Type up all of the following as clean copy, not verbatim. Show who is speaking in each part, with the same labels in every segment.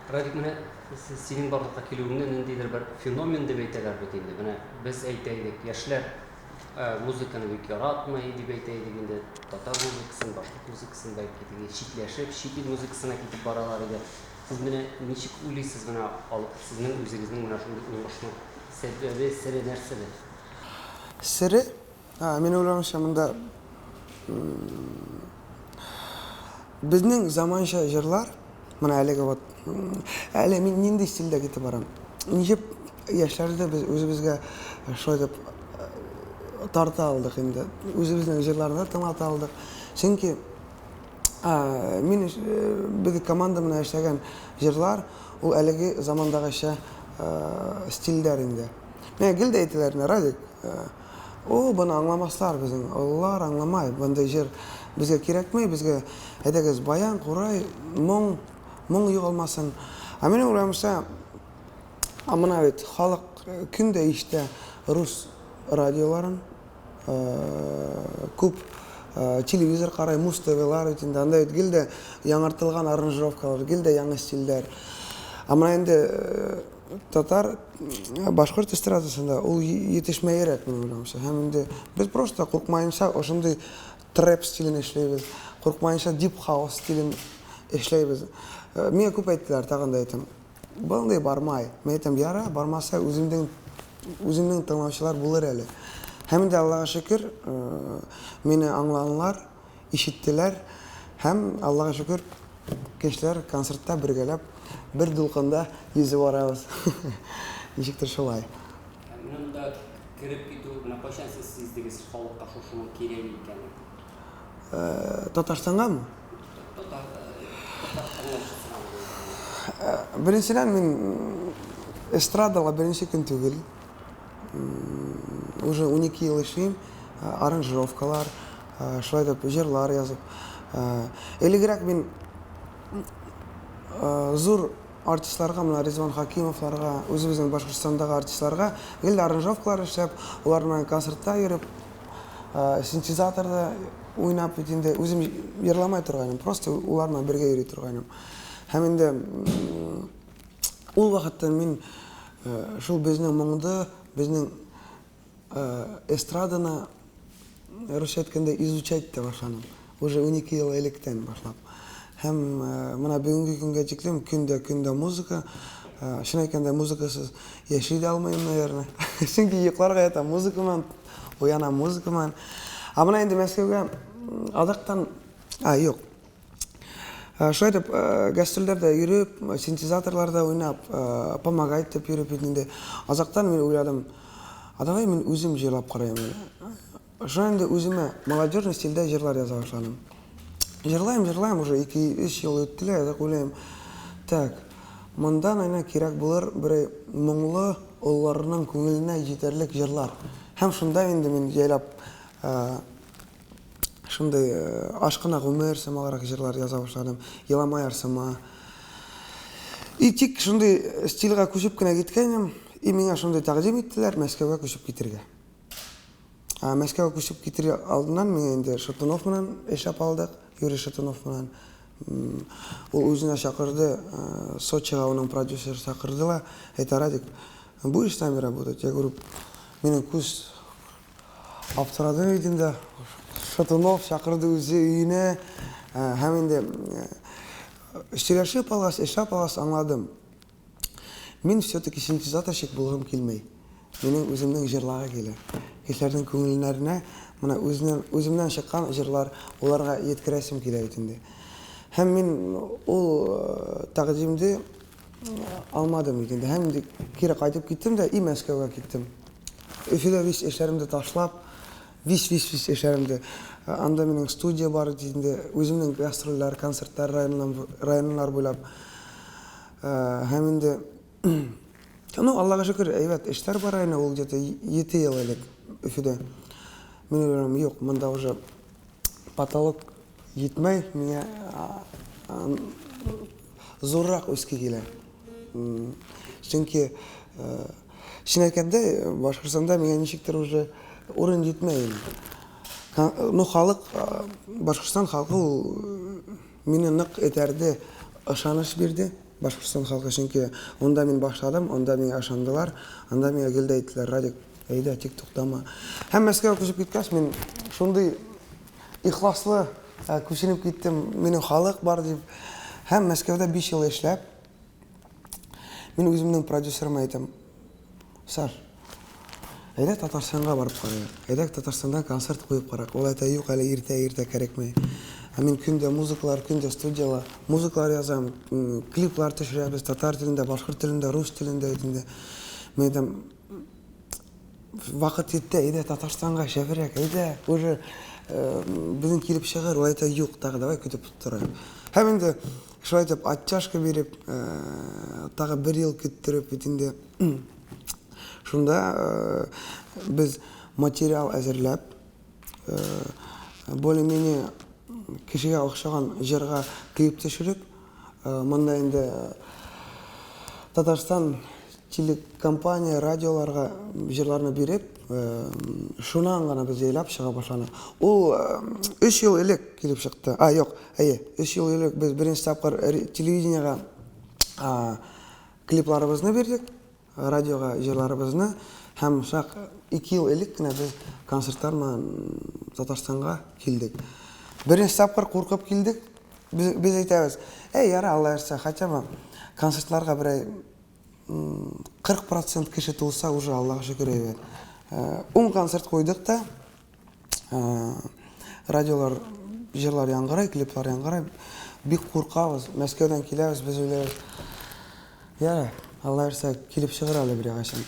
Speaker 1: Радик менә синең барлыкка килүеңнән ниндидер бер феномен дип әйтәләр бит инде. Менә без әйтәйдек, яшьләр музыканы бик яратмый дип әйтәйдек инде. Татар музыкасын, башкорт музыкасын бәлки теге читләшеп, чит ил музыкасына китеп баралар иде. Сез менә ничек уйлыйсыз менә сезнең үзегезнең менә шундый уңышның сәбәбе, сире нәрсәдә?
Speaker 2: Сире, мен ойлауымша мында біздің заманша жырлар, мына әлеге вот, әлі мен нендей стильде кетіп барам. Нешеп яшьләрді біз өзімізге шой деп тарта алдық енді. Өзіміздің жырларына тыңлата алдық. Чөнки мен біздің командамна эшләгән жырлар, ул әлеге замандагыча стильдер инде. Мен гелдә әйтәләр, Радик, бұны аңламаслар біздің, олар аңламай, бұндай жыр бізге керекмей, бізге әдәгіз баян, қурай, мұң юғалмасын. Мен ойлаймынша, мына бит халық күнде иште рус радиоларын, көп телевизор қарай, Муз ТВ-лар өтінде, андай гелдә яңартылған аранжировкалар, гелдә яңы стильдер. Мына енді татар башкорт эстрадасында ул етешмәерәк мен уйлавымча. Һәм инде без просто куркмаенча ошондый трэп стилен эшләйбез, куркмаенча дип хаус стилен эшләйбез. Миңа күп әйттеләр, тагын да әйтәм. Булдай бармай. Мен әйтәм, яра, бармаса үземнең тыңлаучылар булыр әле. Һәм инде Аллага шөкер, мине аңлаганлар, ишеттеләр. Һәм Аллага шөкер, кешеләр концертта бергәләп bir dulqında yüzü varabız. Ничектер шулай.
Speaker 1: Менә монда кирип китү, менә кайчан сез сиздегез халыкка шушының кирәк икәнен?
Speaker 2: Татарстангамы? Беренчедән мин эстрадага беренче көн түгел. Уже 12 ел эшлим, аранжировкалар, шулай дип җырлар язып. Элегрәк мин зур артистларга, мына Резван Хакимовларга, үзебезнең Башкортстандагы артистларга гел аранжировкалар эшләп, улар белән концертта йөреп, синтезаторда уйнап бит инде үзем йырламай торганым, просто улар белән бергә йөри торганым. Һәм инде ул вакытта мин шул безнең моңды, безнең эстраданы русча әйткәндә изучать та башладым. Уже 12 ел электән башлап. Һәм мына бүгенге көнгә тиклем көндә музыка, шуны әйткәндә музыкасыз яши дә алмыйм, наверное. Чөнки йокларга ятам музыка белән, уянам музыка белән. Менә инде Мәскәүгә адактан, юк. Шулай дип гастрольләрдә йөреп, синтезаторларда уйнап, помогать дип йөреп инде. Азактан мин уйладым, давай мин үзем җырлап карыйм. Шуңа инде үземә молодежный стильдә җырлар яза башладым. Жырлайм уже 2-3 ел үттеләр, дип уйлыйм. Так, мондан әнә кирәк булыр бер моңлы улларның күңеленә җитәрлек җырлар. Һәм шунда инде мин җайлап шундай ашкына гомер самарак җырлар яза башладым. Еламай арсыма. И тик шундай стильгә күчеп кенә киткәнем, и миңа шундай тәкъдим иттеләр Мәскәүгә күчеп китәргә. Мәскәүгә күчеп китер алдыннан миңа инде Шатунов белән эшләп алдык. Юрий Шатунов белән ул үзенә чакырды, Сочига уның продюсеры чакырдылар. Радик, будешь с нами работать? Я говорю, минем күз аптырадым идем, Шатунов чакырды үзе өенә. Һәм инде эшләшеп алгас, аңладым. Мин все-таки синтезаторщик булгым килмәй. Минем үземнең җырларга килә. Кешеләрнең күңелләренә мына үземнән чыккан җырлар уларга yetkерәсем килә бит инде. Һәм мин ул тәкъдимде алмадым инде. Һәм инде кире кайтып киттем дә и Мәскәүгә киттем. Өфедә вис эшләремне ташлап, вис эшләремне. Анда минем студия бар инде, үземнең гастрольләр, концертлар районнар буйлап. Һәм инде Аллага шөкер, әйбәт эшләр бар инде, ул где-то 7 ел элек Өфедә. Мен уйлыйм, юк, монда уже потолок җитмәй, миңа зуррак үскә килә. Чөнки чын әйткәндә, Башкортстанда миңа ничектер уже урын җитмәй. Ну, халык, Башкортстан халкы мине нык этәрде, ышаныч бирде. Башкортстан халкы, чөнки онда мин башладым, онда миңа ышандылар, анда миңа келди әйттеләр, Радик, әйдә TikTok'тамы. Һәм Мәскәүгә күчеп киткәч, мин шундый ихласлы күченеп киттем, минем халык бар дип. Һәм Мәскәүдә 5 ел эшләп, мин үземнең продюсерыма әйтәм, Саш, әйдә Татарстанга барып карыйк, әйдә Татарстанда концерт куеп карыйк. Ул әйтә, юк, әле иртә кирәкми. Мин көндә музыкалар, көндә студиялар, музыкалар язам, клиплар төшерәбез татар телендә, башкорт телендә, рус телендә әйтәм. Мин әйтәм, вакыт җитте, әйдә Татарстанга шәферәк, әйдә, уже безнең килеп чыгыр. Ул әйтә, юк, тагы давай көтеп торыйк. Һәм инде шулай итеп оттяжка биреп, тагы 1 ел көттереп бит инде. Шунда без материал әзерләп, более-менее кешегә охшаган җырга клип төшереп, монда инде Татарстан телекомпания, радиоларга җырларны биреп, шуннан гына без яйлап чыга башладык. Ул 3 ел элек килеп чыкты. Юк, 3 ел элек без беренче тапкыр телевидениегә клипларыбызны бирдек, радиога җырларыбызны, һәм шак 2 ел элек кенә без концертлар менән Татарстанга килдек. Беренче тапкыр куркып килдек. Без әйтәбез, яра, Алла ярса, хотя бы концертларга берәй 40% кеше тулса, уже Аллага шөкер әйбәт. 10 концерт куйдык та, радиолар, җырлар яңгырый, клиплар яңгырый. Бик куркабыз, Мәскәүдән киләбез, без уйлабыз, яра, Алла ярса, килеп чыгыр әле бер кайчан.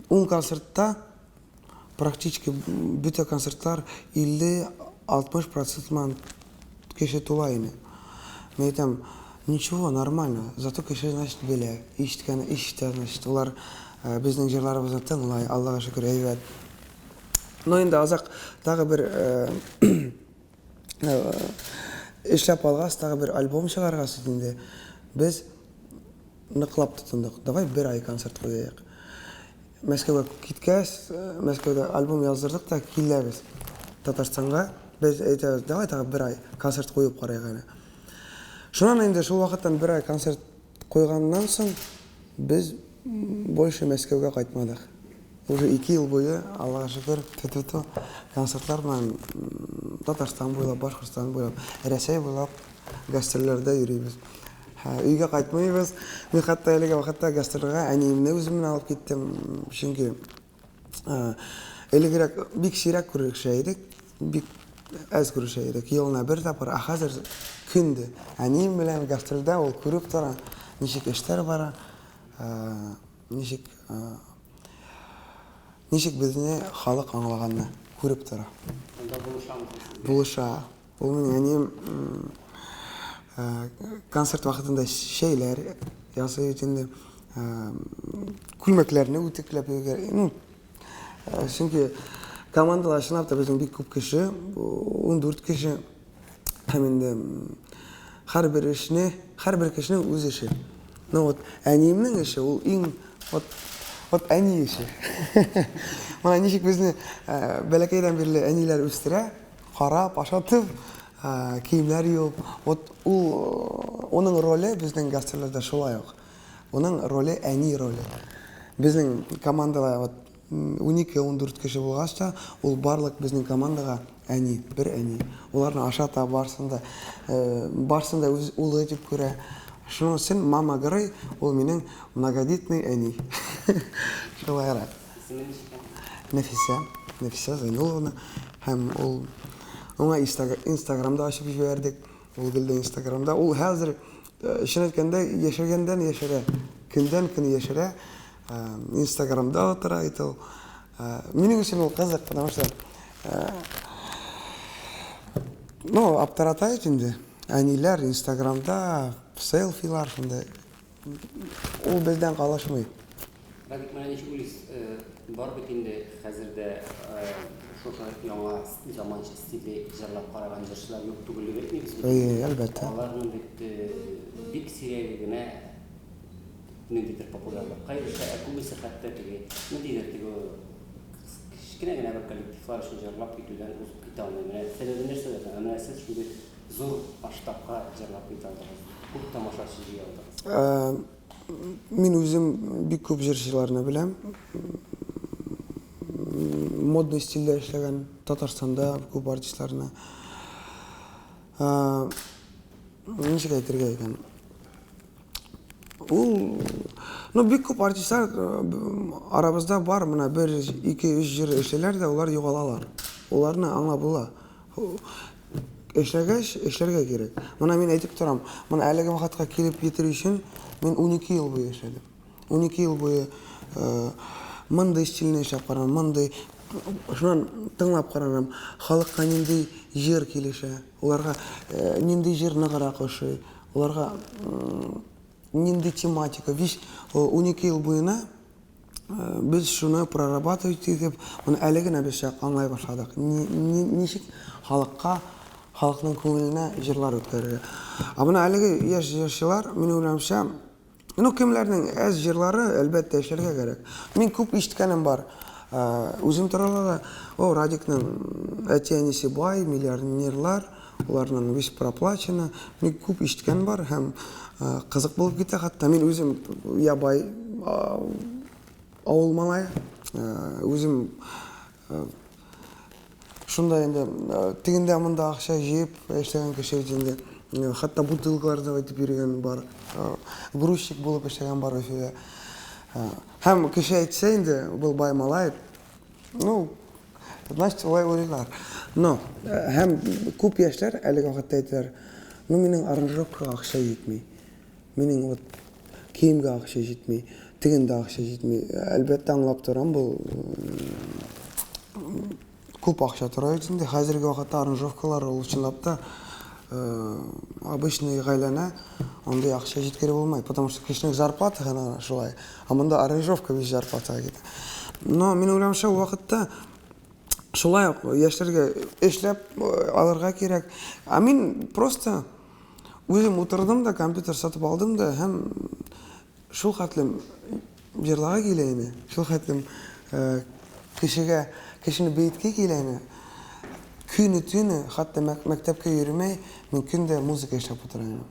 Speaker 2: 10 концертта практически bütün концертлар 50-60% ман кеше тула ине. Мен әйтәм, ничего, нормально. Зато кеше, значит, белә, ишеткән, ишетә, значит, улар безнең җырларыбызны тыңлай, Аллага шөкер, әйбәт. Но инде азак тагы бер эшләп алгас, тагы бер альбом чыгаргас инде, без ныклап тотындык. Давай 1 ай концерт куяйк. Мәскәүгә киткәч, Мәскәүдә альбом яздырдык та киләбез Татарстанга. Без әйтәбез, давай тагы 1 ай концерт куеп карыйк әле. Шуннан инде шул вакыттан 1 ай концерт куйганнан соң без больше Мәскәүгә кайтмадык. Уже 2 ел буе, Аллага шөкер, концертлар белән Татарстан буйлап, Башкортстан буйлап, Рәсәй буйлап гастрольләрдә йөрибез. Өйгә кайтмыйбыз. Мин хәтта әлеге вакытта гастрольгә әниемне үзем алып киттем, чөнки элегрәк бик сирәк күрешә идек, бик әз күрешә идек. Елына 1 тапкыр, хәзер көндә әнием белән гастрольдә ул күреп тора, ничек эшләр бара, ничек безне халык аңлаганны күреп тора. Булыша. Ул минем әнием концерт вакытында шәйләр ясый инде, күлмәкләрне үтекләп йөргән. Чөнки командалар чынлап та безнең бик күп кеше, 14 кеше, һәм инде һәрбер кешенең үз эше. Вот әниемнең эше, ул иң әни эше. Менә ничек безне бәләкәйдән бирле әниләр үстерә, карап, ашатып, киемләр юып. Вот оның роле безнең гастрольләрдә шулай ук. Оның роле әни роле. Безнең командада 12-14 кеше булгачта, ул барлык безнең командага әни, бер әни. Уларны ашата барсында улы дип күрә. Шуның өчен мама гырый, ул минең многодетный әни. Шулайрак. Нәфисә Зайнулловна, һәм ул Оңа Инстаграмда ачып җибәрдек. Ул гелдә Инстаграмда. Ул хәзер эшен әйткәндә яшәргәндән яшәрә, көндән-көн яшәрә. Инстаграмда утыра ит ул. Минем өчен ул кызык, потому что аптырата инде. Әниләр Инстаграмда селфилар шунда. Ул бездән калышмый.
Speaker 1: Радик, менә ничек уйлыйсыз, бар бит инде хәзердә шушы яңа заманча стильдә җырлап караган җырчылар юк түгел дип әйтмибез.
Speaker 2: Әлбәттә.
Speaker 1: Аларның бик сирәк генә ниндидер популярлыкка ирешә, күбесе хәтта ниндидер кечкенә генә бер коллективлар өчен җырлап китүдән узып китә алмый. Менә сәбәбе нәрсәдә? Менә сез шундый зор масштабка жырлап кете алдыңыз? Көп тамашачы жия алдыңыз?
Speaker 2: Мен өзім бик көп жырчыларны білем. Модный стильде эшләгән Татарстанда көп артистларны. Ничек әйтергә икән? Ну, бик көп артистлар арабызда бар, мына 1-2-3 җыр эшләләр дә, улар югалалар. Уларны аңлап була. Эшләгәч, эшләргә кирәк. Мына мин әйтеп торам, мына әлеге вакытка килеп җитер өчен мин 12 ел буе эшләдем. 12 ел буе мондый стильне эшләп карадым, мондый шуннан тыңлап карадым. Халыкка нинди җыр килешә, уларга нинди җыр ныграк ошый, уларга нинди тематика. 12 ел буена biz шуны прорабатывать итеп, моны әле генә без аңлай башладык. Ничек халыкның күңеленә җырлар үткәрергә. Моны әлеге яшь җырчылар, минем уйлавымча, кемләрнең әз җырлары әлбәттә эшләргә кирәк. Мин күп ишеткәнем бар. Үзем торалар да, Радикның әти-әнисе бай, миллионерлар, уларның весь проплачено. Мин күп ишеткән бар һәм кызык булып китә. Хәтта мин үзем ябай авыл малай, үзем шунда инде тигендә монда акча җыеп эшләгән кеше инде. Хәтта бутылкаларда әйтеп йөргән бар. Грузчик булып эшләгән бар эфирдә. Һәм кеше әйтсә инде, был бай малай. Значит, улай уйлар. Но һәм күп яшьләр әлеге вакытта әйтәләр, минең аранжировкага акча җитми. Минең киемгә акча җитми, тигендә акча җитми. Әлбәттә аңлап торам, бу күп акча тора инде. Хәзерге вакытта аранжировкалар ул чынлап та обычный гаиләне андый акча җиткереп булмай, потому что кешенең зарплата гына шулай. Монда аранжировка без зарплатага китә. Но мин уйлавымча, ул вакытта шулай ук яшьләргә эшләп алырга кирәк. Мин просто үзем утырдым да, компьютер сатып алдым да, һәм шул хәтлем җырларга килә иде. Шул хәтлем кешене бейткә килә иде. Көне-төне, хәтта мәктәпкә йөрмәй, мин көндә музыка эшләп утырам.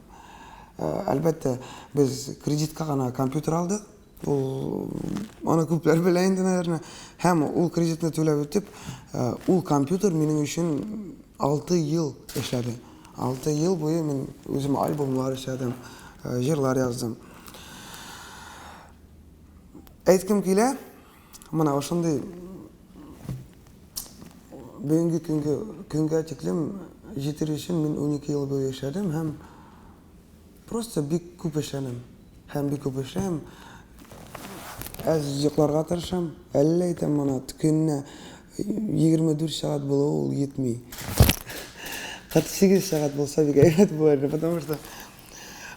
Speaker 2: Әлбәттә, без кредитка гына компьютер алдык. Аны күпләр белә инде, наверное. Һәм ул кредитны түләп үтеп, ул компьютер минем өчен 6 ел эшләде. 6 ел буе мин үзем альбомлар эшләдем, җырлар яздым. Әйткем килә, менә ошондый бүгенге көнгә тиклем җитер өчен мин 12 ел буе эшләдем һәм просто бик күп эшләдем. Әз йокларга тырышам, әллә әйтәм, моны көнне 24 сәгать булуы ул йетми. Хәтта 8 сәгать булса бик әйбәт булыр, потому что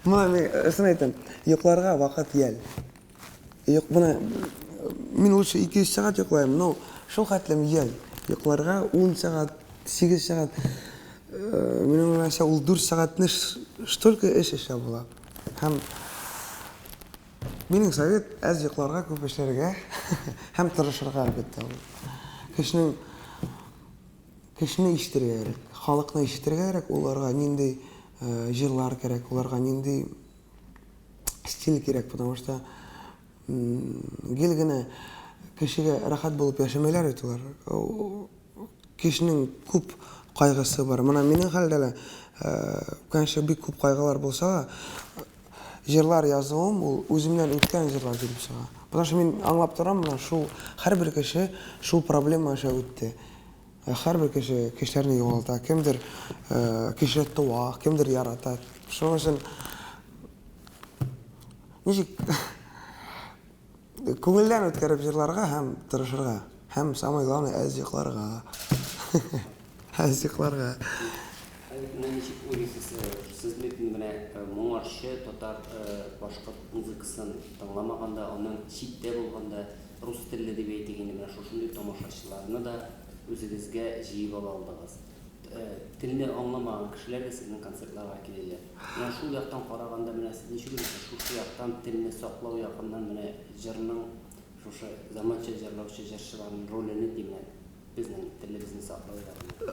Speaker 2: мен әйтәм, йокларга вакыт ял. Моны мин лучше 2 сәгать йоклайм, но шул хәтлем ял. Йокларга 10 сәгать, 8 сәгать, минем уйлавымча, ул 4 сәгатьне столько эш эшләп була. Һәм минең совет әз йокларга, күп эшләргә һәм тырышырга әлбәттә. Кешене ишетергә кирәк, халыкны ишетергә кирәк, уларга нинди җырлар кирәк, уларга нинди стиль кирәк, потому что гел генә кешегә рәхәт булып яшәмәйләр бит улар. Кешенең күп кайгысы бар. Менә минең хәлдә лә, конечно, бик күп кайгылар булса, җырлар язуым ул үземнән үткән җырлар килеп чыга. Потому что мин аңлап торам, менә шул һәрбер кеше шул проблема аша үтте. Һәрбер кешеләрне югалта, кемдер кеше туа, кемдер ярата. Шуның өчен ничек күңелдән үткәреп җырларга һәм тырышырга, һәм самое главное әз йокларга. Әз йокларга.
Speaker 1: Ничек уйлыйсыз, сез менә моңарчы татар башкорт музыкасын тыңламаганда, аның читтә булганда рус телле дип әйтгәндә, менә шушындый тамашачыларны да үзегезгә җыеп ала алдыгыз. Телне аңламаган кешеләр дә сезнең концертларга киләләр. Менә шул яктан караганда, менә сез ничек уйлыйсыз, шушы яктан телне саклау якыннан менә җырның, шушы заманча җырлаучы җырчыларның ролен димәк, безнең телебезне саклау ягында.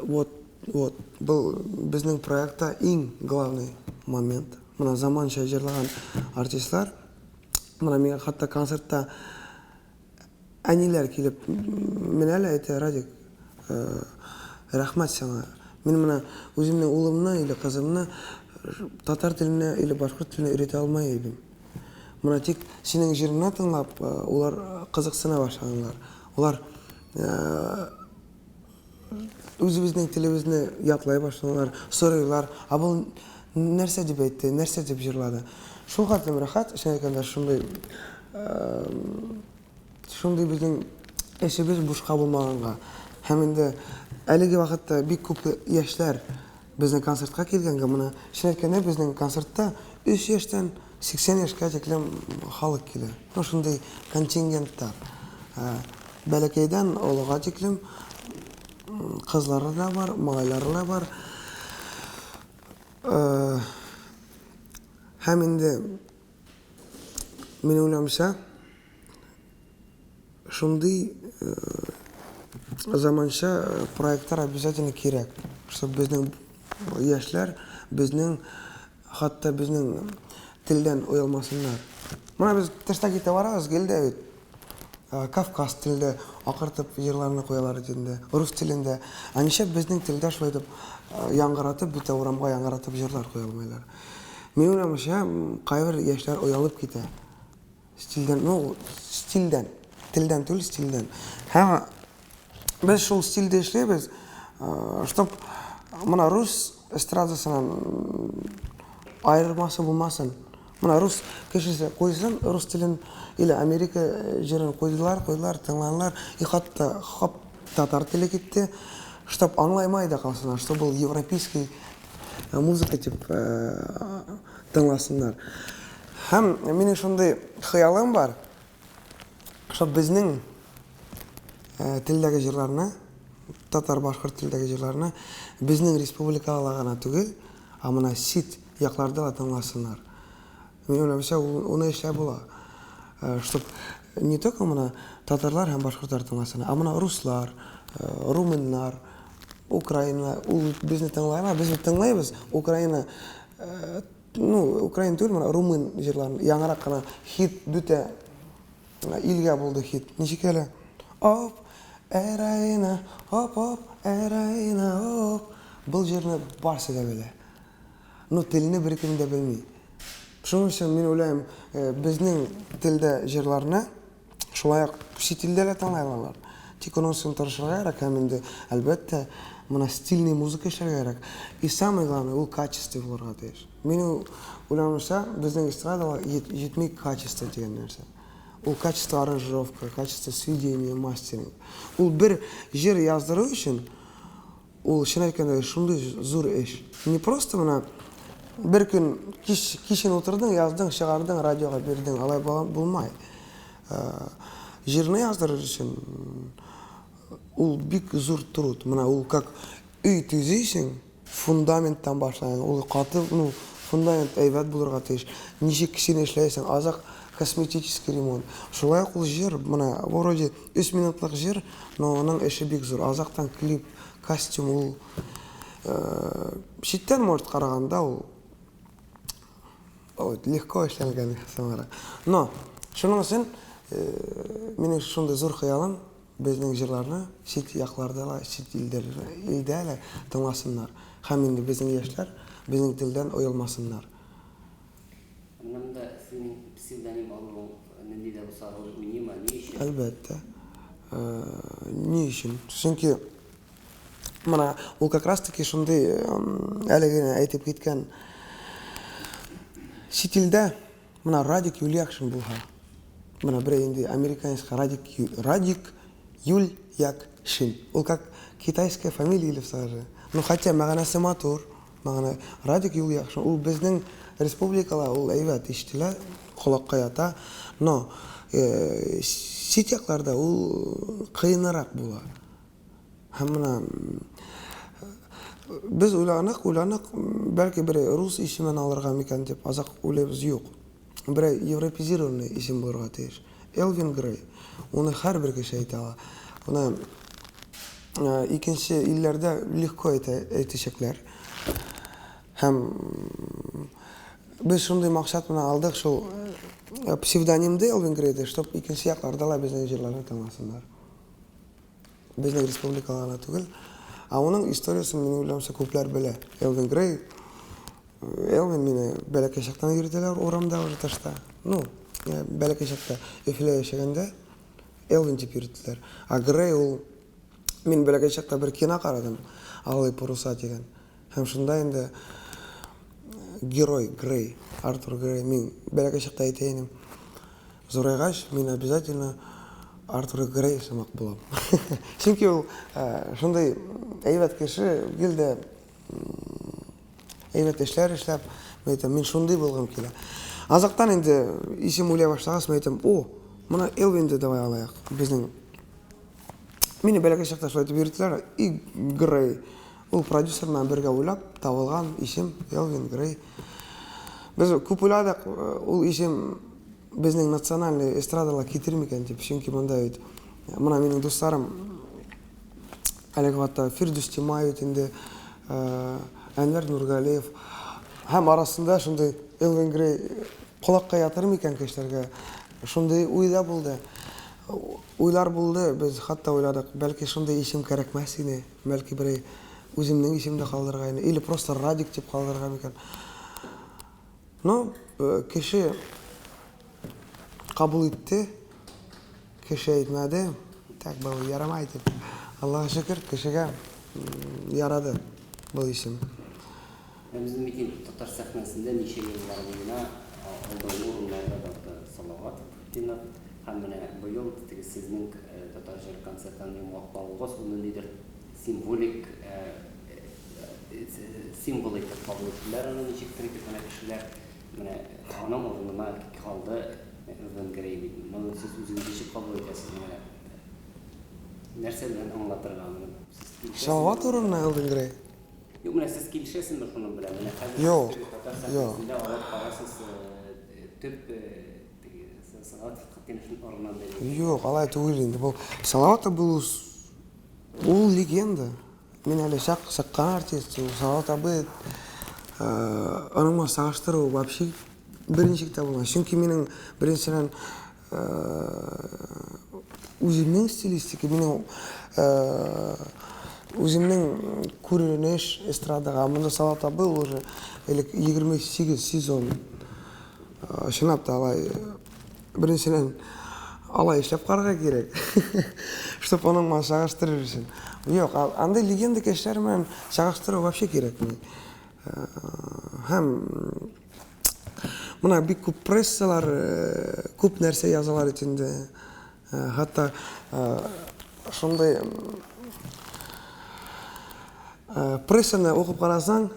Speaker 2: Вот, был безнең проектта иң главный момент. Мына заманча җырлаган артистлар, мына миңа хатта концертта әниләр килеп менә лә әйтә, Радик, рәхмәт сиңа. Мин менә үземнең улымны или кызымны татар теленә или башкорт теленә өйрәтә алмай идем. Мына тик синең җырыңны тыңлап, улар кызыксына башлаганнар. Улар үзебезнең телебезне ятлай башлаганнар, сорыйлар, а бу нәрсә дип әйтте, нәрсә дип җырлады. Шул хәтлем рәхәт, шәйкәндә шундый безнең эшебез бушка булмаганга. Һәм инде әлеге вакытта бик күп яшьләр безнең концертка килгәнгә, моны шәйкәндә безнең концертта 3 яшьтән 80 яшькә тиклем халык килә. Шундый контингенттар. Бәләкәйдән олыга тиклем кызлары да бар, малайлары да бар. Һәм инде мин уйлыймча, шундый заманча проекттар обязательно кирәк, чтобы безнең яшьләр безнең хатта безнең телдән уялмасыннар. Менә без тышта китә барабыз, гелдә бит. Кавказ телендә акыртып җырларны куялар инде, рус телендә. Аничә безнең телдә шулай дип яңгыратып, бит урамга яңгыратып җырлар куя алмайлар. Мин уйлыймча, кайбер яшьләр уялып китә. Стильдән, телдән түгел, стильдән. Һәм без шул стильдә эшләбез, чтоб мына рус эстрадасынан айырмасы булмасын. Мына рус кешесе куйсын, рус телен или Америка җырын куйдылар, тыңланлар, и хатта татар теле китте, чтоб аңлаймай да калсыннар, что был европейский музыка дип тыңласыннар. Һәм минем шундый хыялым бар, чтоб безнең телдәге җырларны, татар башкорт телдәге җырларны безнең республикаларда гына түгел, а моны сит якларда да тыңласыннар. Мин уйлыймча, уны эшләп була. Чтоб не только моны татарлар һәм башкортлар тыңласыннар, а моны руслар, румыннар, Украина, ул безне тыңлайлар, без тыңлайбыз. Украина, Украина түгел, моны румын җырларын, яңарак кына хит бүтә илгә булды хит. Ничек әле? Оп, Эраина, оп, Эраина, оп. Бұл җырны барсы да белә. Телене беркем дә белми. Шуның өчен мин уйлыйм, безнең телдә җырларны шулай ук чит илдә дә тыңлайлар. Тик уның өчен тырышырга кирәк, һәм инде әлбәттә моны стильный музыка эшләргә кирәк. И самое главное, ул качество булырга тиеш. Мин уйлыймча, безнең эстрадага җитми качество дигән нәрсә. Ул качество аранжировка, качество сведения, мастеринг. Ул бер җыр яздыру өчен ул шәйкәндә шундый зур эш. Не просто моны бер көн кичен утырдың, яздың, чыгардың, радиога бирдең, алай булмай. Җырны яздырыр өчен ул бик зур труд. Менә ул как өй төзисең, фундаменттан башлайың. Ул каты, фундамент әйбәт булырга тиеш. Ничек кичен эшләйсең, азак косметический ремонт. Шулай ук ул җыр, менә вроде 3 минутлык җыр, но аның эше бик зур. Азактан клип, костюм, ул читтән может караганда ул легко эшләнгән хисаплары. Но шуның өчен минем шундый зур хыялым, безнең җырларны чит якларда, чит илдә тыңласыннар. Һәм инде безнең яшьләр безнең телдән оялмасыннар.
Speaker 1: Монда синең псевдоним алуың нинди дә булса уйныймы, ни өчен?
Speaker 2: Әлбәттә. Ни өчен? Чөнки мына ул как раз таки шундый әлеге әйтеп киткән чит илдә мына Радик Юльякшин булһа. Мына бер инде американский Радик Юльякшин. Ул как китайская фамилия или саже. Хотя мәгънәсе матур, мәгънә Радик Юльякшин. Ул безнең республикала ул әйбәт ишетелә, колакка ята. Но чит якларда ул кыенрак була. Һәм менә без уйланык, бәлки бер рус исемен алырга микән дип азак уйлыйбыз, юк. Бер европезированный исем булырга тиеш. Элвин Грей. Уны һәрбер кеше әйтә ала. Уны ikkinchi illarda lehko aytishaklar. Hem biz shunday maqsad bilan aldık şu psevdonimda Elvin Grey'de, чтобы ikkinchi yoqlarda bizning ijrolarni tanlasinlar. Bizning respublikalarga tugul. Uning istoriyasini men o'ylamsa ko'plar bilar. Elvin Grey, Elvin meni balakashaqdan yurdilar o'ramda o'rtashda. Ну, balakashaqda efle yashaganda Elvin deb yurdilar. Grey ul men balakashaqda bir kino qaradim. Alay Purusa degan. Hem shunda endi Герой Грей, Артур Грей, мен балакашақта айтайыным. Зорайғаш, мен обязательно Артур Грей самақ болам. Чөнки ул шундай әйбәт кеше, гелдә әйбәт эшләр эшләп, мен шундай булгым килә. Азактан инде исем уйлай башлагас, мен әйтәм, мына Элвинде давай алайык. Безнең мине балакашақта шулай дип йөртәләр, и Грей. Ул продюсер менән бергә уйлап табылган исем Элвин Грей. Без күп уйладык, ул исем безнең национальный эстрадалар китермикән дип, чөнки монда бит мына минең дусларым Алегватта Фирдус Тимаев инде, Әнвәр Нургалиев һәм арасында шундай Элвин Грей кулакка ятыр микән кешеләргә, шундай уйда булды. Уйлар булды, без хатта уйладык, бәлки шундай исем кирәкмәс иде, бәлки бер үземнең исемдә калдырган, или просто Радик дип калдырган микән. Но кеше кабул итте, кеше әйтмәде, так бу ярамай дип. Аллаһка шөкер, кешегә ярады бу исем.
Speaker 1: Безнең митинг татар сәхнәсендә ничә еллар буена алдынгы урыннарда да Салават Динов һәм менә быел сезнең татар җыр концертын йомгаклавыгыз, ул ниндидер символик символ итеп кабул иттеләр, аны ничек итеп менә кешеләр менә аның урынына калды Элвин Грей бит. Моны сез үзегез ничек кабул итәсез? Нәрсә белән аңлатырга моны?
Speaker 2: Салават урынына Элвин Грей.
Speaker 1: Юк, менә сез килешәсезме шуның белән? Менә хәзер
Speaker 2: Юк.
Speaker 1: Сез алып карасыз төп Салават Хатиновның урынынан бери.
Speaker 2: Юк, алай түгел инде. Бу Салават бу ул легенда. Мен әле саккан артист, Салават абый аның сагыштыру вообще беренче булган. Чөнки минең беренчедән үземнең стилистика, минең үземнең күренеш эстрадага монда Салават абый уже 28 сезон чынлап та алай беренчедән алай эшләп карарга кирәк. Чтоб аның сагыштырыр өчен. Юк, андай легенда кешеләр менән сагыштыру вообще кирәкми. Һәм мына бик күп прессалар, күп нәрсә язалар итенде. Хатта шундай прессаны укып карасаң,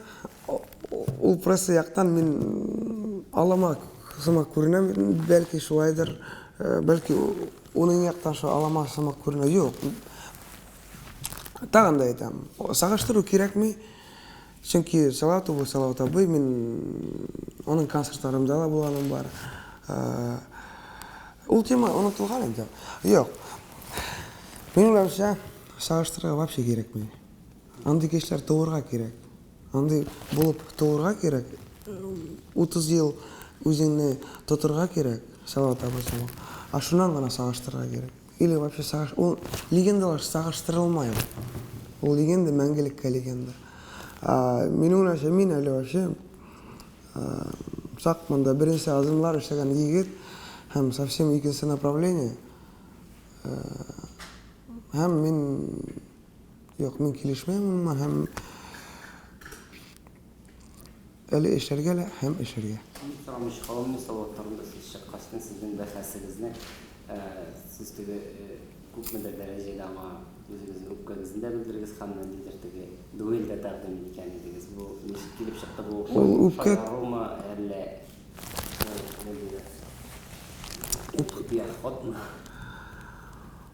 Speaker 2: ул пресса яктан мин алама сымак күренәм, бәлки шулайдыр, бәлки уның яктан шу алама сымак күренә. Юк. Тагын да әйтәм, сагыштыру кирәкми. Чөнки Салават абый, мин аның концертларында да булганым бар. Ул тема онытылган инде. Юк. Минем уйлавымча, сагыштырырга вообще кирәкми. Андый кешеләр туырга кирәк. Андый булып туырга кирәк. 30 ел үзеңне тотырга кирәк, Салават абый. Шуннан гына сагыштырырга кирәк. Или вообще ул легендалар сагыштырылмай. Ул легенда мәңгелеккә легенда. Минем уйлавымча, мин әле вообще сак монда беренче азымлар эшләгән егет һәм совсем икенче направление. Һәм мин килешмәйм, һәм әле эшләргә һәм эшләргә.
Speaker 1: Сорамыш халымның саватларында сез шәккәсен сезнең бәхәсегезне сез теге күпмедер дәрәҗәдә аңа үзегезнең үпкәгезне белдергез һәм ниндидер теге дуэльдә тәкъдим иткән идегез. Бу ничек килеп чыкты бу?
Speaker 2: Ул үпкә
Speaker 1: Рома әллә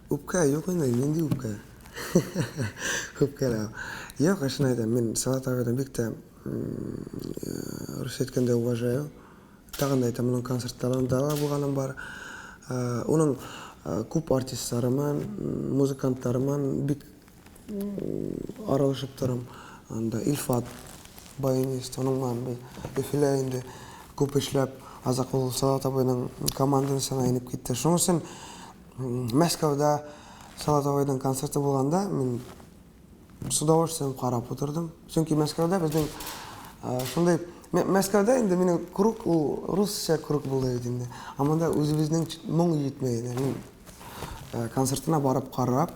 Speaker 2: үпкә юк инде, нинди үпкә? Үпкәләр. Юк, шуны әйтәм, мин Салават абыйны бик тә рус әйткәндә уважаю. Тагын да әйтәм, аның концертларында да булганым бар. Уның күп артистларыман, музыкантларыман бик аралашып торам. Анда Илфат баянист, оның маған Өфеле инде көп эшләп, Азакул Салат абайның командасын айнып китте. Шуның өчен Мәскәүдә Салат абайның концерты булганда мин с удовольствием карап утырдым. Чөнки Мәскәүдә безнең шундай Мәскәүдә инде минем круг ул русча круг булды бит инде. Аманда үзебезнең моң җитмәде. Мин концертына барып карап,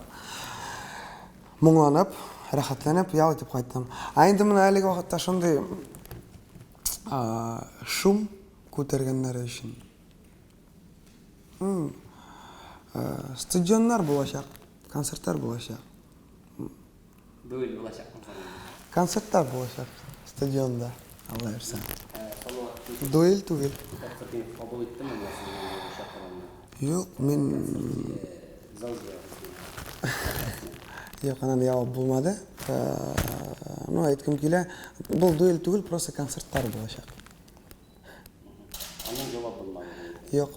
Speaker 2: моңланып, рәхәтләнеп ял итеп кайттым. Инде менә әлеге вакытта шундый шум күтәргәннәр өчен. Стадионнар булачак, концертлар булачак.
Speaker 1: Böyle olacak mı?
Speaker 2: Концертлар булачак стадионда. Алла ярса. Дуэль түгел.
Speaker 1: Kabul ettin mi mesela şarkılarını?
Speaker 2: Юк, мин юк, анан ябап булмады. Ну, айткым килә, бул дуэль түгел, просто концерттар булачак.
Speaker 1: Анын жауап bulmadı.
Speaker 2: Юк.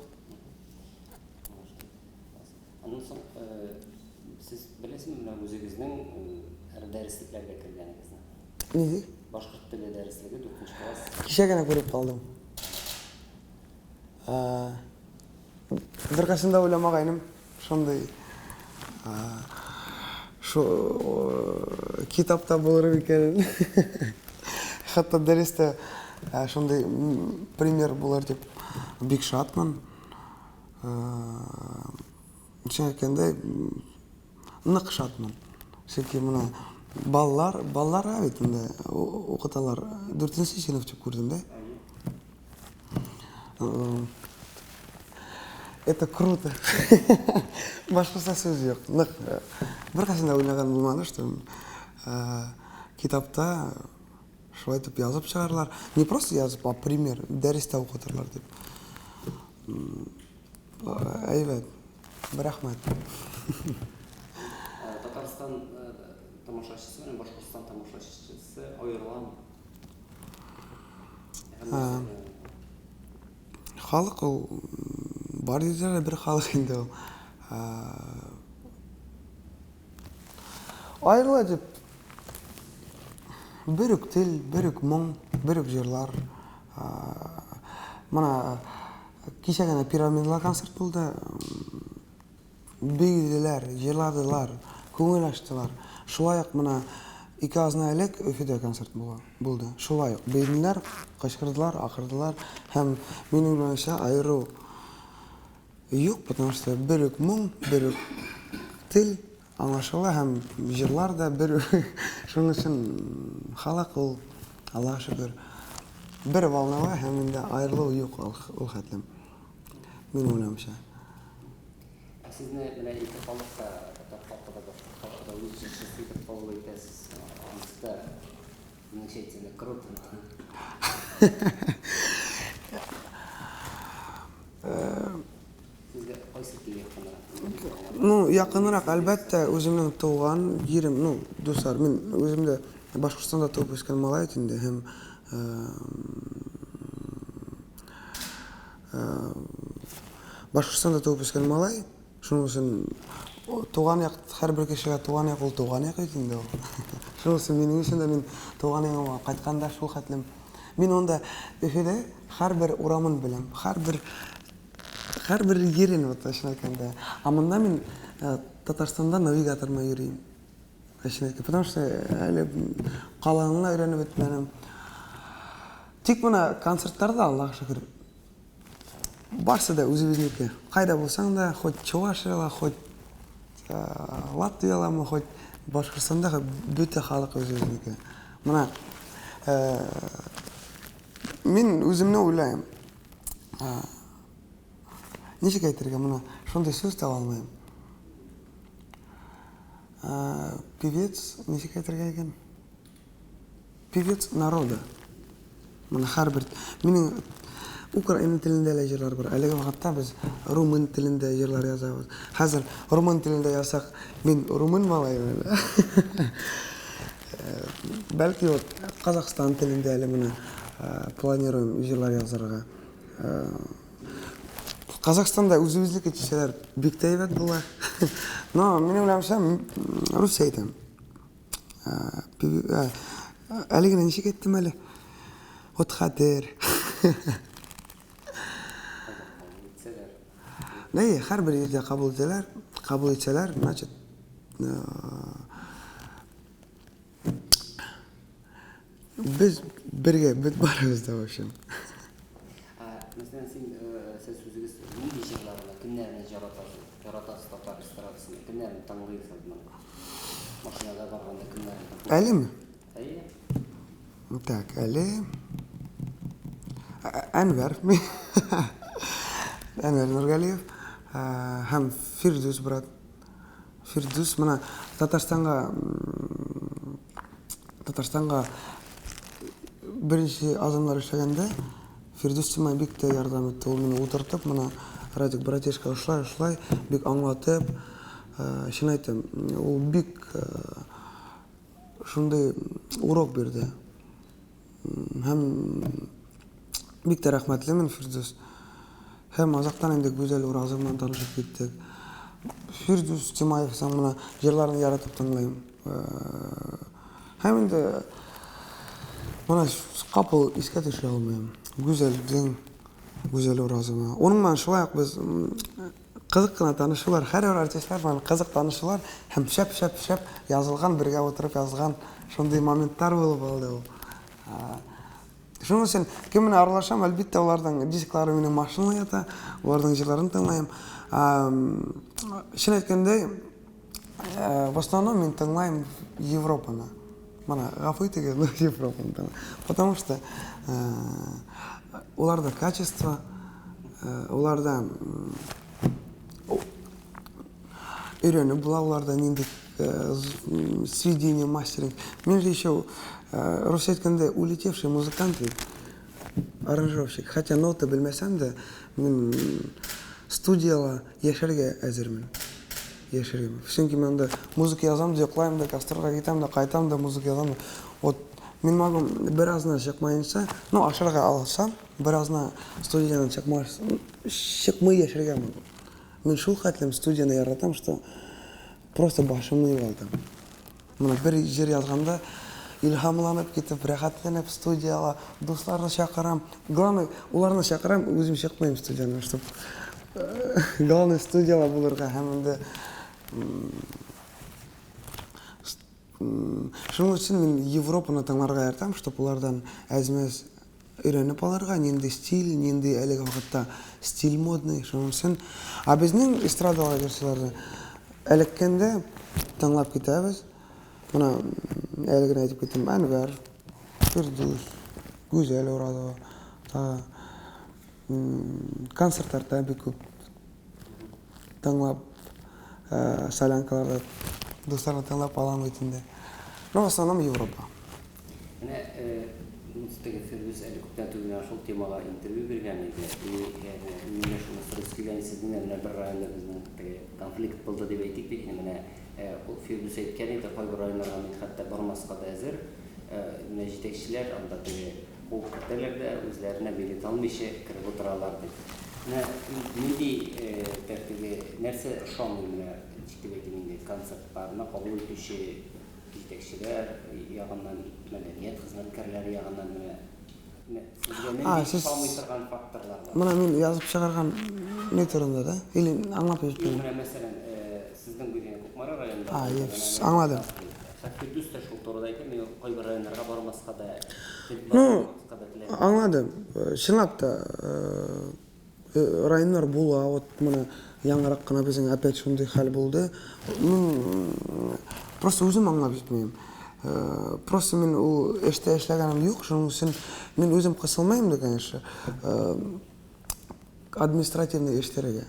Speaker 1: Андан соң siz bilesizmi mына өзегезнең дәреслекләргә кергәнегезне?
Speaker 2: Неге?
Speaker 1: Башкорт теле дәреслеге 4нче класс.
Speaker 2: Кичә генә күреп калдым. Бер кашында уйламагайным, шундый шу китапта булыр икән. Хәтта дәрестә шундый пример булыр дип бик шатмын. Шәкәндә нык шатмын. Чөнки менә балалар бит инде укыталар. 4нче сыйныф дип күрдем дә. Это круто. Башкасы сүз юк. Нык. Бер кашында уйлаган булмады, что китапта шулай дип язып чыгарлар. Не просто язып, а пример. Дәрестә укытырлар дип. Әйбәт. Рәхмәт.
Speaker 1: Татарстан тамашачысы белән Башкортстан тамашачысы аерыламы?
Speaker 2: Халык ул бар диләр, бер халык инде ул. Аерыла дип бер үк тел, бер үк моң, бер үк җырлар. Менә кичә генә пирамидалар концерт булды. Бейделәр, җырладылар, күңел ачтылар. Шулай ук менә 2 азна элек Өфөдә концерт булды. Шулай ук бейделәр, кычкырдылар, акырдылар һәм минем уйлавымча аеру юк, потому что бер үк моң, бер үк тел аңлашыла һәм җырлар да бер. Шуның өчен халык ул, Аллаһка шөкер, бер волнага һәм инде аерылу юк ул хәтлем. Минем уйлавымча.
Speaker 1: Sizne менә ике халыкта, татар халкы да, башкорт халкы да үзенчә итеп кабул итәсез. Анысы ничә әйтсәң круто. Сезгә кайсы тел якынрак?
Speaker 2: Ну, якынрак әлбәттә үземнең туган җирем, ну, дуслар, мин үземдә Башкортстанда туып үскән малай инде һәм Башкортстанда туып үскән малай. Шуның өчен туган як, һәрбер кешегә туган як ул туган як инде ул. Шуның өчен минем өчен дә мин туган ягыма кайтканда шул хәтлем. Мин онда Өфөдә һәрбер урамын беләм, һәрбер йөрен вот шуны әйткәндә. Монда мин Татарстанда навигаторма йөрим. Потому что әле каланны өйрәнеп бетмәдем. Тик менә концертларда, Аллаһка шөкер, барсы да үзебезнеке. Кайда булсаң да, хоть Чувашияла, хоть Латвияламы, хоть Башкортстанда бөтә халык үзебезнеке. Менә мин үземне уйлайм. Ничек әйтергә, менә шундый сүз таба алмыйм. Певец, ничек әйтергә икән? Певец народа. Менә һәрбер минем Украин телендә лә җырлар бар. Әлеге вакытта без румын телендә җырлар язабыз. Хәзер румын телендә язсак, мин румын малайым. Бәлки вот Казахстан телендә әле менә планируем җырлар язарга. Казахстанда үзебезнеке кешеләр бик тәйбәт була. Но минем уйлавымча русча әйтәм. Әлігінен неше кеттім әлі? От қатер. Не, әрбір елде қабыл етселер, значит, biz birge bit barımızda в общем.
Speaker 1: Mesela siz sözünüz neydi jırlarına, kimlerini yaratasız tapar istirasını, kimlerini tanıyırsınız bunu? Maşinada barğanda kimlerini tanıyırsınız?
Speaker 2: Ali mi?
Speaker 1: İyi.
Speaker 2: Так, Ali. Enver. Enver Nurgaliyev. Hem Firdus brat. Firdus mana Татарстанға бірінші азамдар işlegende Firdus Тимай бик те ярдәм итте. Ул мине утыртып, мына Радик братишка ушулай бик аңлатып, шын айтам, ул бик шундай урок берди. Һәм бик те рәхмәтлемен Firdus. Һәм азактан инде гүзәл уразы белән танышып киттек. Firdus Тимаев мына җырларын яратып тыңлыйм. Һәм инде мына капыл искә төшерә алмыйм. Гүзәл уразыма. Оның менән шулай ук без кызык кына танышулар, һәр артистлар белән кызык танышулар һәм шәп язылган, бергә утырып язылган шундый моментлар булып алды ул. Шуның өчен кем менән аралашам, әлбәттә аларның дисклары минем машинада ята, аларның җырларын тыңлайм. Шын әйткәндә, в основном мин тыңлайм Европаны. Мана гафу итегез, Европаны тыңлайм. Потому что уларда качество, уларда өйрәнеп була, уларда нинди сведение, мастеринг. Мен же еще рус әйткәндә улетевший музыкант, аранжировщик. Хотя ноты белмәсәм дә, мин студияла яшәргә әзермен. Чөнки мен анда музыка язам, йоклайм да, гастрольгә китәм да, кайтам да, музыка язам. Вот мин могу беразны чыкмаенча, ашарга алсам, беразны студиядан чыкмай яшәргә могу. Мен шул хәтлем студияны яратам, что просто башымны югалтам. Мына бер җыр язганда илһамланып китеп, рәхәтләнеп студияла, дусларны чакырам. Главное, уларны чакырам, үзем чыкмыйм студияны, чтобы главное студияла булырга һәм инде шуның өчен мин Европаны тыңларга яратам, чтобы улардан әзмәс өйрәнеп алырга, нинди стиль, нинди әлеге вакытта стиль модный, шуның өчен. Безнең эстрадалар версияларны элеккәндә тыңлап китәбез. Мына әлегә әйтеп киттем, Әнвәр, Firdus, Гүзәл Уразова, концертларда бик күп тыңлап, солянкаларда дусларны тыңлап алам бит инде. В основном Европа.
Speaker 1: Менә Мустафа Firdus әле күптән түгел шул темага интервью биргән иде. Менә шуны сорап килгән сезнең менә бер районда безнең конфликт булды дип әйтик бит. Менә ул Firdus әйткән иде, кайбер районнарга мин хәтта бармаска да әзер. Менә җитәкчеләр анда ул кертәләрдә үзләренә билет алмыйча киреп утыралар дип. Менә нинди тәртибе нәрсә ошамый менә җитәкчеләрнең концертларына кабул итүче җитәкчеләр ягыннан, мәдәният хезмәткәрләре ягыннан сезгә ошамый торган факторлар бар.
Speaker 2: Менә мин язып чыгарган не турында да? Или аңлап җиткән.
Speaker 1: Менә мәсәлән, сезнең бүген Кукмара районында
Speaker 2: аңладым.
Speaker 1: Firdus та шул турыда әйтә, мин кайбер районнарга бармаска да
Speaker 2: аңладым. Чынлап та районнар була, вот менә яңарак кына безнең опять шундый хәл булды. Просто үзем аңлап җитмәйм. Просто мин ул эштә эшләгәнем юк, шуның өчен мин үзем кысылмыйм да, конечно. Административный эшләргә.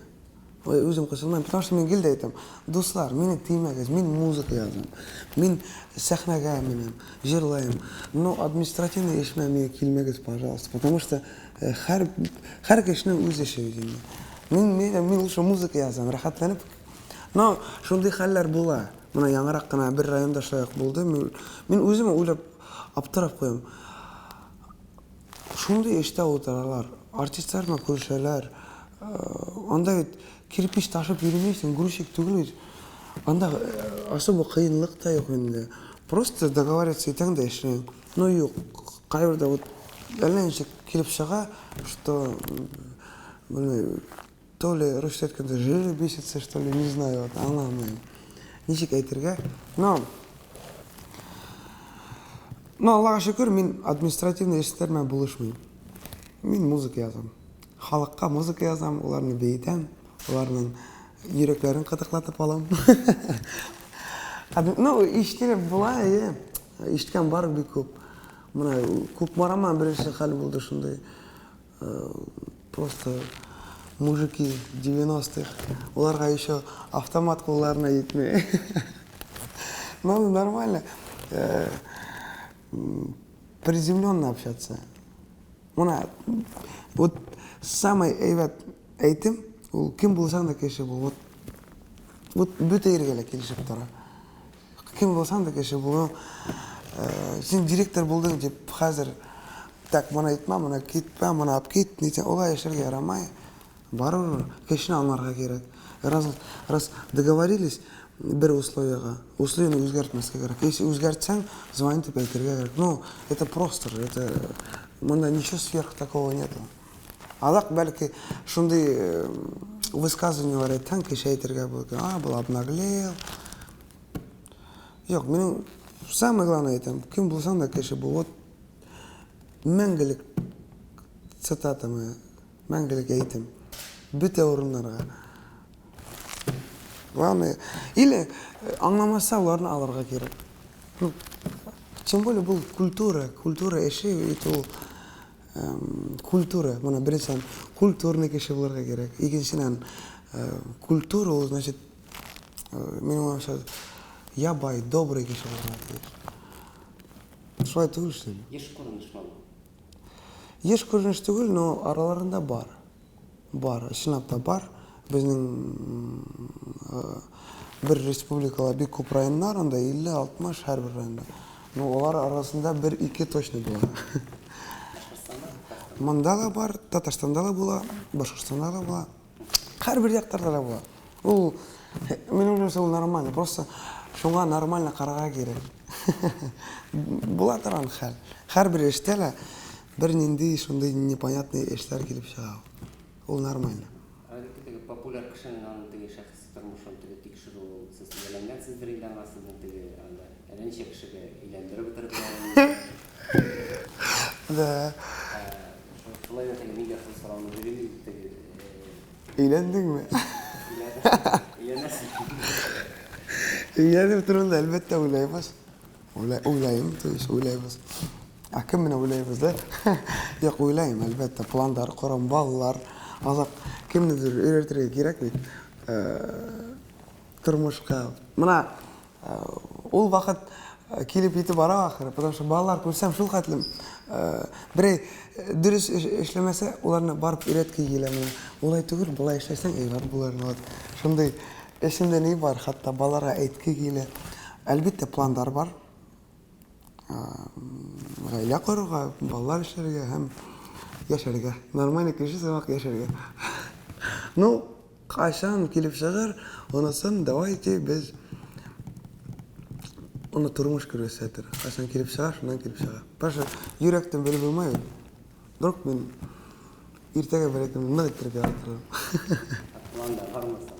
Speaker 2: Үзем кысылмыйм, потому что мин гелдә әйтәм, дуслар, мине тимәгез, мин музыка язам. Мин сәхнәгә менәм, җырлыйм. Но административный эшмә миңа килмәгез, пожалуйста, потому что һәр кешенең үз эше үзендә. Мин лучше музыка язам, рәхәтләнеп. Но шундый хәлләр була. Менә яңарак кына бер районда шулай булды. Мин үзем уйлап аптырап куям. Шундый эштә утыралар, артистлар белән күрешәләр. Анда бит кирпич ташып йөрмәйсең, грузчик түгел. Анда особо кыенлык та юк инде. Просто договариваться етең да ешең. Ну юк, кайберде вот әлләнчә килеп чыга, что то ли русча әйткәндә жиры бесится, что ли, не знаю, вот аңламыйм. Ничек әйтергә? Но Аллага шөкер, мин административный эшләр белән булышмыйм. Мин музыка язам. Халыкка музыка язам, уларны бейтәм, уларның йөрәкләрен кытыклатып алам. Ну, иштелеп була, ишткен бар бик күп. Мына күп мараман беренче хәл булды шундай. Просто мужики 90-х, уларга еще автомат кулларына йетмей. Ну, нормально. Приземленно общаться. Мына вот самый әйбәт әйтем, ул кем булсаң да кеше бул. Вот бүте ергә килешеп тора. Кем булсаң да кеше бул. Син директор булдың дип хәзер так моны әйтмә, моны китмә, моны алып кит, ничә олай эшләргә ярамай. Барыр, кешене аңларга кирәк. Раз договорились бер условиягә, условияны үзгәртмәскә кирәк. Если үзгәртсәң, звонить дип әйтергә кирәк. Ну, это просто, это монда ничего сверх такого нету. Алак бәлки шундый высказываниелар әйтсәң, кеше әйтергә булыр. Был обнаглел. Юк, минем самое главное әйтәм, кем булсаң да кеше бул. Вот мәңгелек цитатамы, мәңгелек әйтем. Бүте урыннарга. Главное, или аңламаса уларны алырга кирәк. Тем более бұл культура эше, это культура. Мына беренчедән культурный кеше булырга кирәк. Икенчедән культура, ул значит, минем уйлавымча, ябай, добрый кеше булырга кирәк. Шулай түгел шул.
Speaker 1: Еш күренеш мал.
Speaker 2: Еш күренеш түгел, но араларында бар. Бар, чынлап та бар. Безнең бер республикала бик күп районнар, анда 50-60 һәрбер районда. Но алар арасында 1-2 точно була. Монда да бар, Татарстанда да була, Башкортстанда да була. Һәрбер яктарда да була. Ул минем уйлавымча ул нормально, просто шуңа нормально карарга кирәк. Була торган хәл. Һәрбер эштә лә бер нинди шундый непонятный эшләр килеп чыга. Ул нормально.
Speaker 1: Популяр кешенең аны теге шәхси тормышын теге тикшерү, сез өйләнгәнсездер, өйләнмәсездер, теге әлләнчә кешегә өйләндереп бетерделәр.
Speaker 2: Да.
Speaker 1: Шулай да теге нигә сорауны бирми теге.
Speaker 2: Өйләндеңме?
Speaker 1: Өйләнәсең.
Speaker 2: Өйләнеп торганда әлбәттә уйлайбыз. Уйлайм, то есть уйлайбыз. Кем менә уйлайбыз да? Юк, уйлайм, әлбәттә, пландар корам, балалар, азак кемнедер өйрәтергә кирәк бит. Тормышка. Мына ул вакыт килеп итеп бара ахыры, потому что балалар күрсәм шул хәтлем берәй дөрес эшләмәсә, уларны барып өйрәткә килә менә. Улай түгел, булай эшләсәң әйбәт булыр. Вот шундый эшендә ни бар, хәтта балаларга әйткә килә. Әлбәттә пландар бар. Гаилә корырга, балалар эшләргә һәм яшәргә. Нормально кеше сымак яшәргә. Ну, кайчан килеп чыгар, онысын давайте без оны тормыш күрсәтер. Кайчан килеп чыгар, шуннан килеп чыгар. Башы йөрәктән белеп булмай. Дөрк мин иртәгә беләкем нык итәргә атырам.
Speaker 1: Планда бармасам.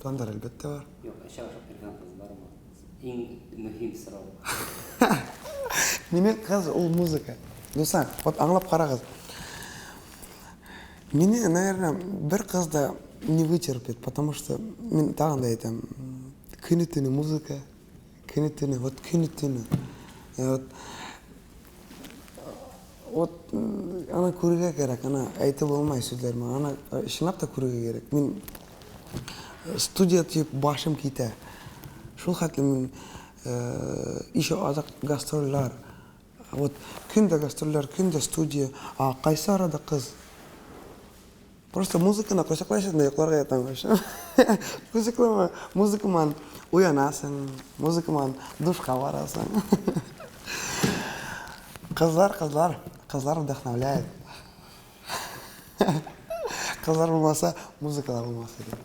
Speaker 2: Пландар әлбәттә бар.
Speaker 1: Юк, шашып кергән кыз бармы? Иң мөһим сорау.
Speaker 2: Мине кыз ул музыка. Дусан, вот аңлап карагыз. Мине, наверное, бер кыз да не вытерпит, потому что мин тагын да әйтәм, күн-түне музыка, күн-түне, вот күн-түне. Вот аны күрергә кирәк, аны әйтеп булмай сүзләр менә, аны чынлап та күрергә кирәк. Мин студия тип башым китә. Шул хәтле мин еще азак гастрольләр. Вот күндә гастрольләр, күндә студия, кайсы арада кыз. Просто музыканы кочаклайсың да йокларга ятам башы. Музыкалар, музыкаман уянасың, музыкаман душка барасың. Кызлар вдохновляет. Кызлар булмаса, музыкалар булмас иде.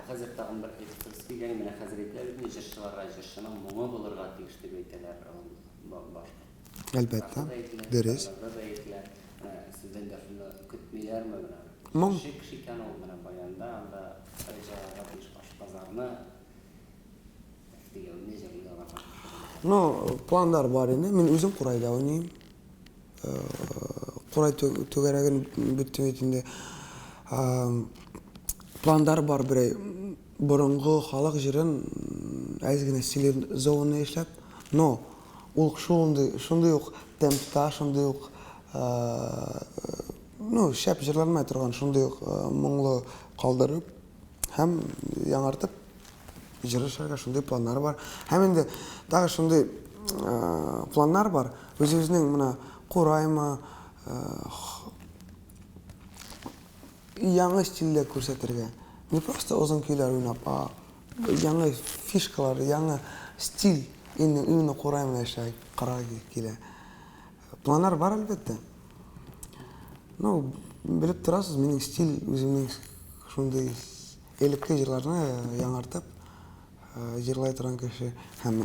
Speaker 1: Хәзер тагын бер әйтеп стиль менә хәзрәтләр бит җырчыларга җырчының моңы булырга тиеш дип әйтәләр. Башка.
Speaker 2: Әлбәттә, дөрес.
Speaker 1: Сездән дә шуны көтмиләрме менә?
Speaker 2: Моң.
Speaker 1: Шик-шикән ул менә баянда, анда җырга тиеш ашпазарны дигән нәҗә булган.
Speaker 2: Ну, пландар бар инде. Мин үзем курайда уйныйм. Курай түгәрәген бөттем итендә. Пландар бар берәй борынгы халык җырын әзгенә стилизованный эшләп, но ул шундый ук темпта, шундый ук ну, шәп җырланмай торган, шундый ук моңлы калдырып һәм яңартып җырышырга шундый планнар бар. Һәм инде тагы шундый планнар бар. Үзебезнең менә кураймы яңа стильдә күрсәтергә. Не просто озын көйләр уйнап, а яңа фишкалар, яңа стиль именно кураймы эшләп карарга килә. Планнар бар әлбәттә. Ну, белеп торасыз, минем стиль үземнең шундый элекке җырларны яңартып җырлай торган кеше һәм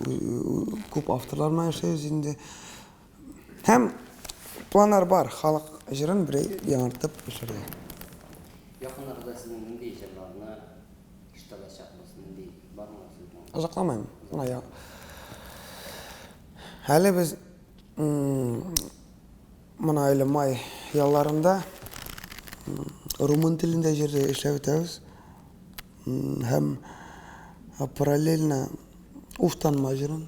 Speaker 2: күп авторлар белән эшләйбез инде. Һәм планнар бар, халык җырын бер яңартып эшләргә.
Speaker 1: Якыннарда сезнең нинди җырларны ишетәчәкбез, нинди бармы сезнең?
Speaker 2: Озакламыйм. Әле без моны әле май ялларында румын телендә җыры эшләп үтәбез. Һәм параллельно уфтанма җырын.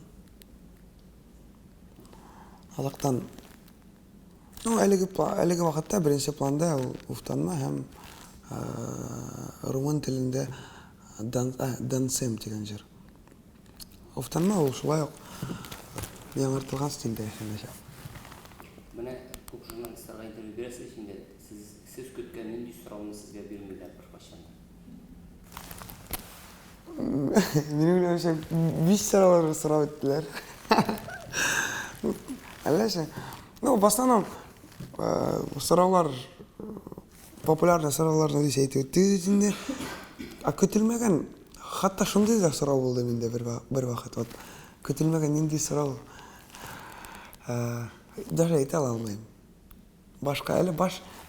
Speaker 2: Алактан ну, әлеге вакытта беренче планда уфтанма һәм румын телендә дансем дигән җыр. Уфтанма ул шулай ук яңартылган стильдә эшләнәчәк.
Speaker 1: Менә күп журналистларга интервью бирәсез инде. Сез көткән нинди сорауны сезгә бирмиләр беркайчан?
Speaker 2: Минем уйлавымча, 5 сораулар сорап иттеләр. Әлләсе. Ну, в основном сораулар популярный сорауларны дип әйтеп инде. А көтелмәгән, хәтта шундый да сорау булды миндә бер вакыт. Вот көтелмәгән нинди сорау. Даже әйтә алмыйм. Башка әле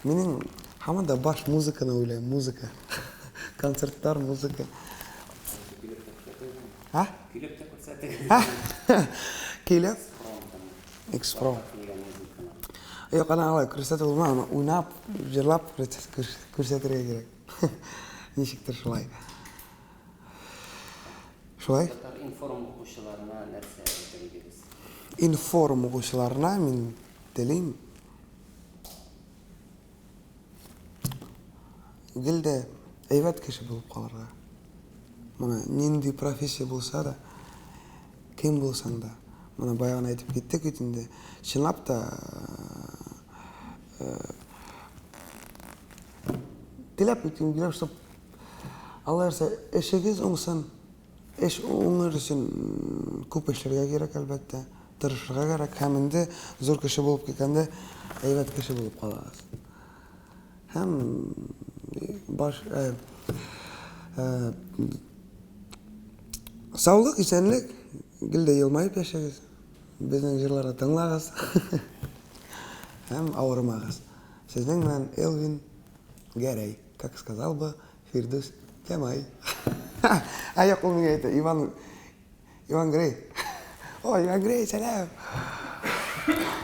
Speaker 2: минем һаман да баш музыканы уйлайм, музыка. Концертлар, музыка. А?
Speaker 1: Килеп тә күрсәтегез.
Speaker 2: Килеп? Экспром. Yok, ana alay күрсәтеп булмый, уйнап, җырлап күрсәтергә кирәк. Ничектер шулай. Шулай?
Speaker 1: Информ укучыларына нәрсә әйтәбез?
Speaker 2: Информ укучыларына мин телим. Гелдә әйбәт кеше булып калырга. Моны нинди профессия булса да, кем булсаң да, моны баягы әйтеп киттек инде. Чынлап та теләп үтим диләр, чтоб Алла ярса эшегез уңсын. Эш уңыр өчен күп эшләргә кирәк әлбәттә, тырышырга кирәк. Һәм инде зур кеше булып киткәндә әйбәт кеше булып каласыз. Һәм саулык, исәнлек, гелдә елмаеп яшәгез. Безнең җырларны тыңлагыз. Һәм авырмагыз. Сезнең белән Элвин Гәрәй, как сказал бы Фирдус Кемай. Аяк ул миңа әйтә, Иван Грей. О, Иван Грей, сәлам.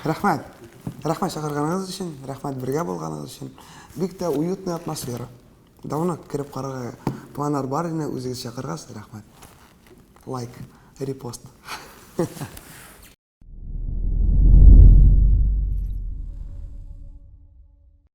Speaker 2: Рәхмәт. Рәхмәт чакырганыгыз өчен, рәхмәт бергә булганыгыз өчен. Бик тә уютный атмосфера. Давно кирип карарга планнар бар иде, үзегез чакыргансыз, рәхмәт. Лайк, репост.